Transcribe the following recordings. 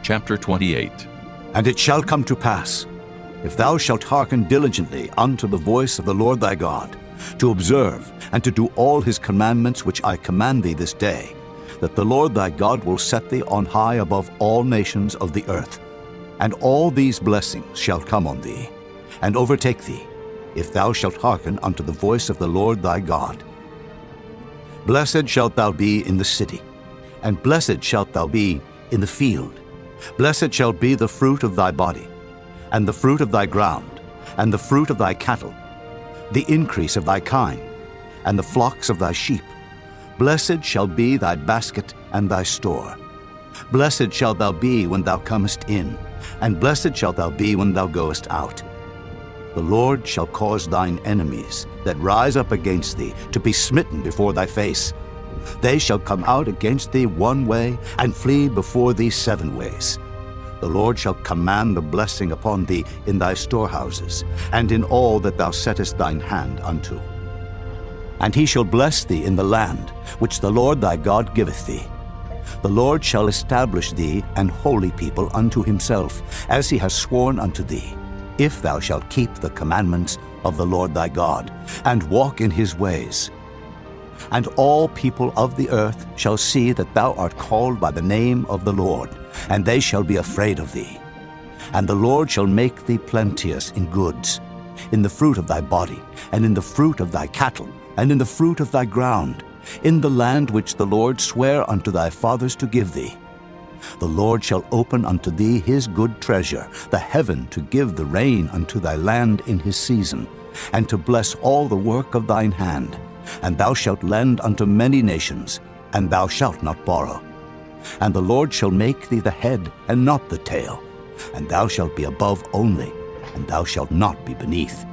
Chapter 28. And it shall come to pass, if thou shalt hearken diligently unto the voice of the Lord thy God, to observe and to do all his commandments which I command thee this day, that the Lord thy God will set thee on high above all nations of the earth. And all these blessings shall come on thee, and overtake thee, if thou shalt hearken unto the voice of the Lord thy God. Blessed shalt thou be in the city, and blessed shalt thou be in the field. Blessed shall be the fruit of thy body, and the fruit of thy ground, and the fruit of thy cattle, the increase of thy kine, and the flocks of thy sheep. Blessed shall be thy basket and thy store. Blessed shalt thou be when thou comest in, and blessed shalt thou be when thou goest out. The Lord shall cause thine enemies that rise up against thee to be smitten before thy face. They shall come out against thee one way, and flee before thee 7 ways. The Lord shall command the blessing upon thee in thy storehouses, and in all that thou settest thine hand unto. And he shall bless thee in the land which the Lord thy God giveth thee. The Lord shall establish thee an holy people unto himself, as he has sworn unto thee, if thou shalt keep the commandments of the Lord thy God, and walk in his ways. And all people of the earth shall see that thou art called by the name of the Lord, and they shall be afraid of thee. And the Lord shall make thee plenteous in goods, in the fruit of thy body, and in the fruit of thy cattle, and in the fruit of thy ground, in the land which the Lord sware unto thy fathers to give thee. The Lord shall open unto thee his good treasure, the heaven, to give the rain unto thy land in his season, and to bless all the work of thine hand. And thou shalt lend unto many nations, and thou shalt not borrow. And the Lord shall make thee the head, and not the tail. And thou shalt be above only, and thou shalt not be beneath,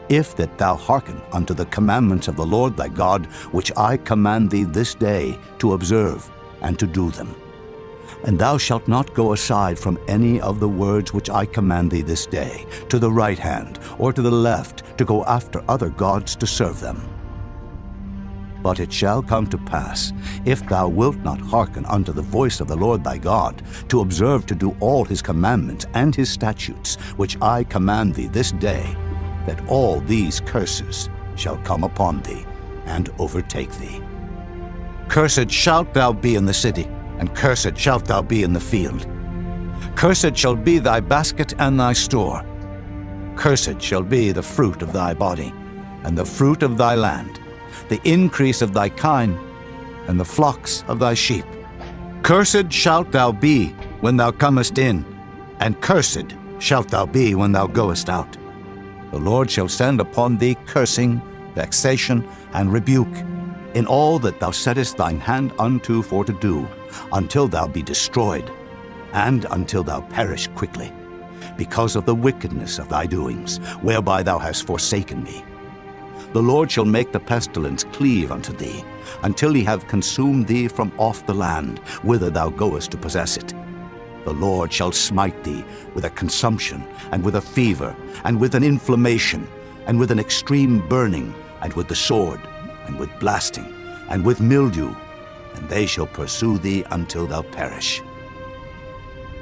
if that thou hearken unto the commandments of the Lord thy God, which I command thee this day to observe and to do them. And thou shalt not go aside from any of the words which I command thee this day, to the right hand or to the left, to go after other gods to serve them. But it shall come to pass, if thou wilt not hearken unto the voice of the Lord thy God, to observe to do all his commandments and his statutes, which I command thee this day, that all these curses shall come upon thee and overtake thee. Cursed shalt thou be in the city, and cursed shalt thou be in the field. Cursed shall be thy basket and thy store. Cursed shall be the fruit of thy body, and the fruit of thy land, the increase of thy kine, and the flocks of thy sheep. Cursed shalt thou be when thou comest in, and cursed shalt thou be when thou goest out. The Lord shall send upon thee cursing, vexation, and rebuke, in all that thou settest thine hand unto for to do, until thou be destroyed, and until thou perish quickly, because of the wickedness of thy doings, whereby thou hast forsaken me. The Lord shall make the pestilence cleave unto thee, until he have consumed thee from off the land, whither thou goest to possess it. The Lord shall smite thee with a consumption, and with a fever, and with an inflammation, and with an extreme burning, and with the sword, and with blasting, and with mildew, and they shall pursue thee until thou perish.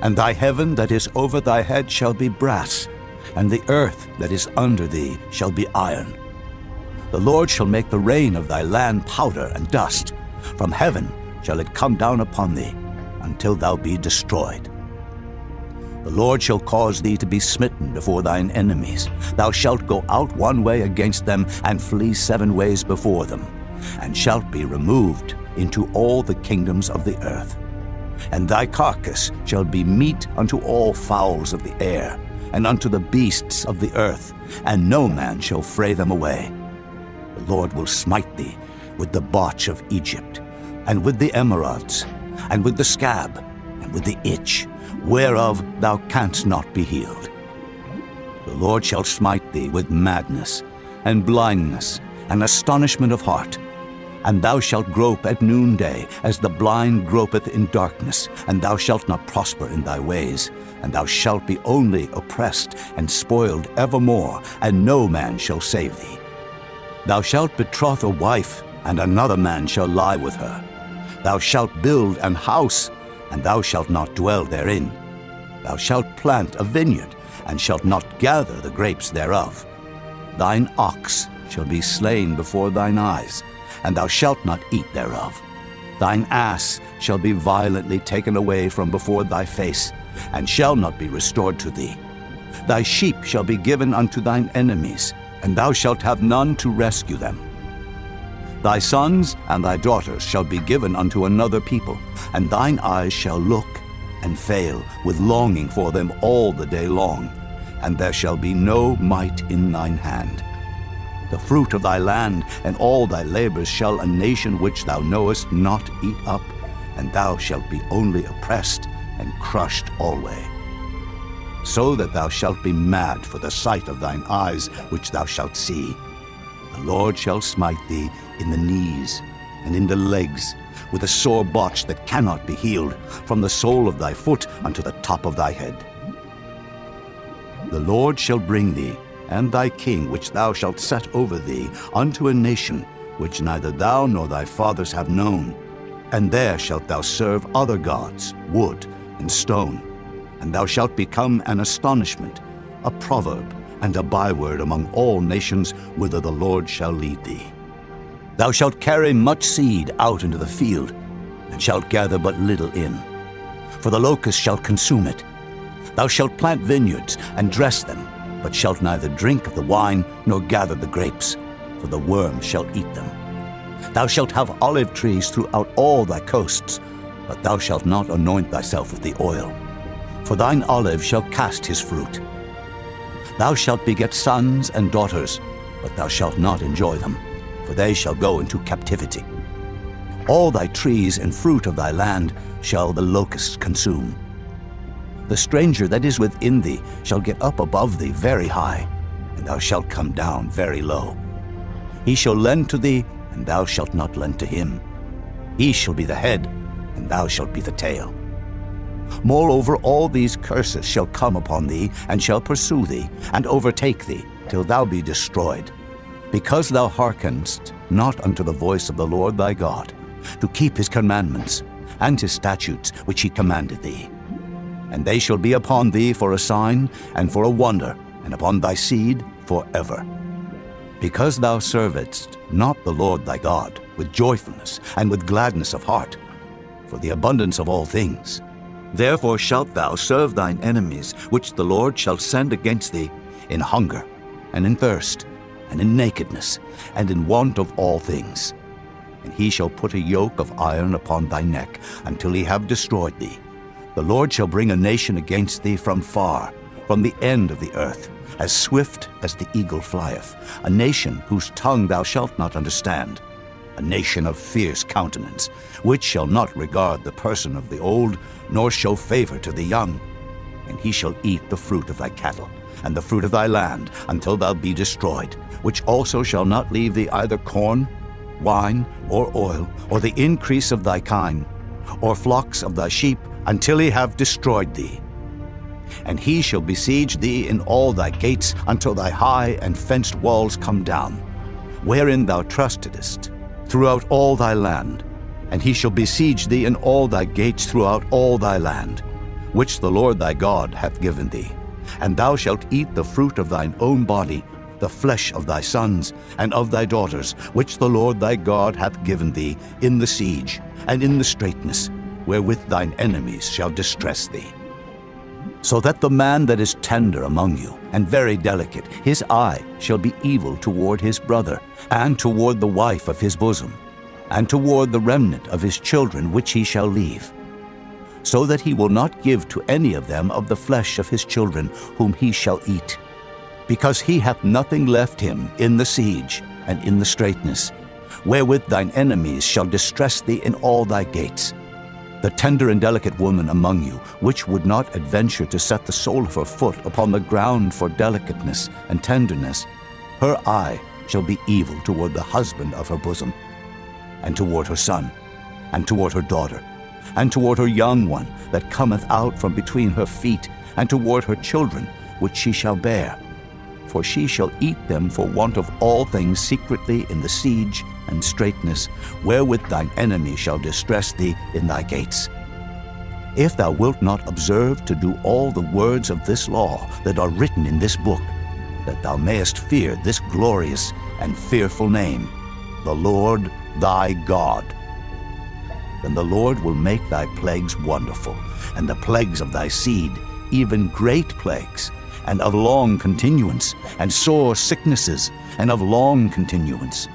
And thy heaven that is over thy head shall be brass, and the earth that is under thee shall be iron. The Lord shall make the rain of thy land powder and dust. From heaven shall it come down upon thee, until thou be destroyed. The Lord shall cause thee to be smitten before thine enemies. Thou shalt go out one way against them, and flee 7 ways before them, and shalt be removed into all the kingdoms of the earth. And thy carcass shall be meat unto all fowls of the air, and unto the beasts of the earth, and no man shall fray them away. The Lord will smite thee with the botch of Egypt, and with the emerods, and with the scab, and with the itch, whereof thou canst not be healed. The Lord shall smite thee with madness, and blindness, and astonishment of heart. And thou shalt grope at noonday, as the blind gropeth in darkness, and thou shalt not prosper in thy ways. And thou shalt be only oppressed and spoiled evermore, and no man shall save thee. Thou shalt betroth a wife, and another man shall lie with her. Thou shalt build an house, and thou shalt not dwell therein. Thou shalt plant a vineyard, and shalt not gather the grapes thereof. Thine ox shall be slain before thine eyes, and thou shalt not eat thereof. Thine ass shall be violently taken away from before thy face, and shall not be restored to thee. Thy sheep shall be given unto thine enemies, and thou shalt have none to rescue them. Thy sons and thy daughters shall be given unto another people, and thine eyes shall look and fail with longing for them all the day long, and there shall be no might in thine hand. The fruit of thy land and all thy labors shall a nation which thou knowest not eat up, and thou shalt be only oppressed and crushed alway. So that thou shalt be mad for the sight of thine eyes which thou shalt see. The Lord shall smite thee in the knees and in the legs, with a sore botch that cannot be healed, from the sole of thy foot unto the top of thy head. The Lord shall bring thee, and thy king which thou shalt set over thee, unto a nation which neither thou nor thy fathers have known. And there shalt thou serve other gods, wood and stone. And thou shalt become an astonishment, a proverb, and a byword among all nations whither the Lord shall lead thee. Thou shalt carry much seed out into the field, and shalt gather but little in. For the locust shall consume it. Thou shalt plant vineyards, and dress them, but shalt neither drink of the wine, nor gather the grapes, for the worm shall eat them. Thou shalt have olive trees throughout all thy coasts, but thou shalt not anoint thyself with the oil, for thine olive shall cast his fruit. Thou shalt beget sons and daughters, but thou shalt not enjoy them, for they shall go into captivity. All thy trees and fruit of thy land shall the locusts consume. The stranger that is within thee shall get up above thee very high, and thou shalt come down very low. He shall lend to thee, and thou shalt not lend to him. He shall be the head, and thou shalt be the tail. Moreover, all these curses shall come upon thee, and shall pursue thee, and overtake thee, till thou be destroyed, because thou hearkenedst not unto the voice of the Lord thy God, to keep his commandments, and his statutes which he commanded thee. And they shall be upon thee for a sign, and for a wonder, and upon thy seed forever. Because thou servedst not the Lord thy God with joyfulness and with gladness of heart, for the abundance of all things, therefore shalt thou serve thine enemies, which the Lord shall send against thee, in hunger, and in thirst, and in nakedness, and in want of all things. And he shall put a yoke of iron upon thy neck, until he have destroyed thee. The Lord shall bring a nation against thee from far, from the end of the earth, as swift as the eagle flieth, a nation whose tongue thou shalt not understand, a nation of fierce countenance, which shall not regard the person of the old, nor show favor to the young. And he shall eat the fruit of thy cattle, and the fruit of thy land, until thou be destroyed, which also shall not leave thee either corn, wine, or oil, or the increase of thy kine, or flocks of thy sheep, until he have destroyed thee. And he shall besiege thee in all thy gates, until thy high and fenced walls come down, wherein thou trustedest, throughout all thy land. And he shall besiege thee in all thy gates throughout all thy land, which the Lord thy God hath given thee. And thou shalt eat the fruit of thine own body, the flesh of thy sons and of thy daughters, which the Lord thy God hath given thee in the siege and in the straitness, wherewith thine enemies shall distress thee. So that the man that is tender among you, and very delicate, his eye shall be evil toward his brother, and toward the wife of his bosom, and toward the remnant of his children which he shall leave, so that he will not give to any of them of the flesh of his children whom he shall eat, because he hath nothing left him in the siege and in the straitness, wherewith thine enemies shall distress thee in all thy gates. The tender and delicate woman among you, which would not adventure to set the sole of her foot upon the ground for delicateness and tenderness, her eye shall be evil toward the husband of her bosom, and toward her son, and toward her daughter, and toward her young one that cometh out from between her feet, and toward her children which she shall bear. For she shall eat them for want of all things secretly in the siege and straitness, wherewith thine enemy shall distress thee in thy gates. if thou wilt not observe to do all the words of this law that are written in this book, that thou mayest fear this glorious and fearful name, the Lord thy God. Then the Lord will make thy plagues wonderful, and the plagues of thy seed, even great plagues, and of long continuance, and sore sicknesses, and of long continuance.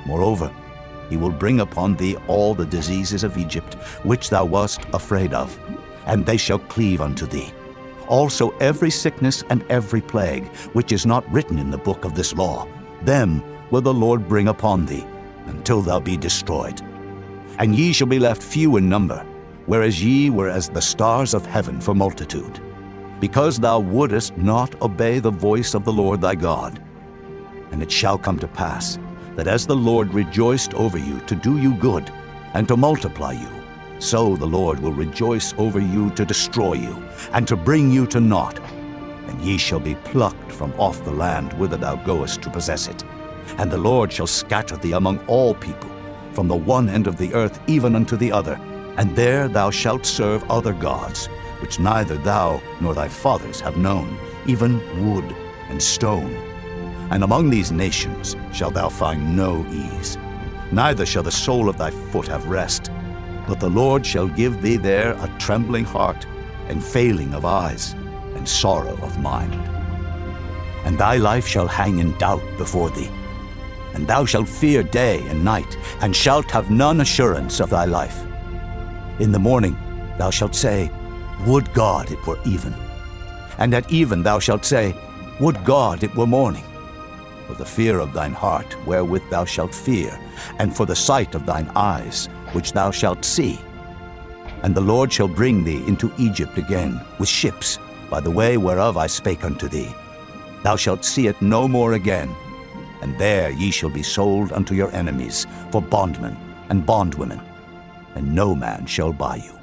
Moreover, he will bring upon thee all the diseases of Egypt, which thou wast afraid of, and they shall cleave unto thee. Also every sickness and every plague, which is not written in the book of this law, them will the Lord bring upon thee, until thou be destroyed. And ye shall be left few in number, whereas ye were as the stars of heaven for multitude, because thou wouldest not obey the voice of the Lord thy God. And it shall come to pass, that as the Lord rejoiced over you to do you good, and to multiply you, so the Lord will rejoice over you to destroy you, and to bring you to naught. And ye shall be plucked from off the land whither thou goest to possess it. And the Lord shall scatter thee among all people, from the one end of the earth even unto the other, and there thou shalt serve other gods, which neither thou nor thy fathers have known, even wood and stone. And among these nations shalt thou find no ease, neither shall the sole of thy foot have rest. But the Lord shall give thee there a trembling heart, and failing of eyes, and sorrow of mind. And thy life shall hang in doubt before thee, and thou shalt fear day and night, and shalt have none assurance of thy life. In the morning thou shalt say, Would God it were even. And at even thou shalt say, Would God it were morning. For the fear of thine heart wherewith thou shalt fear, and for the sight of thine eyes which thou shalt see. And the Lord shall bring thee into Egypt again with ships, by the way whereof I spake unto thee. Thou shalt see it no more again. And there ye shall be sold unto your enemies for bondmen and bondwomen, and no man shall buy you.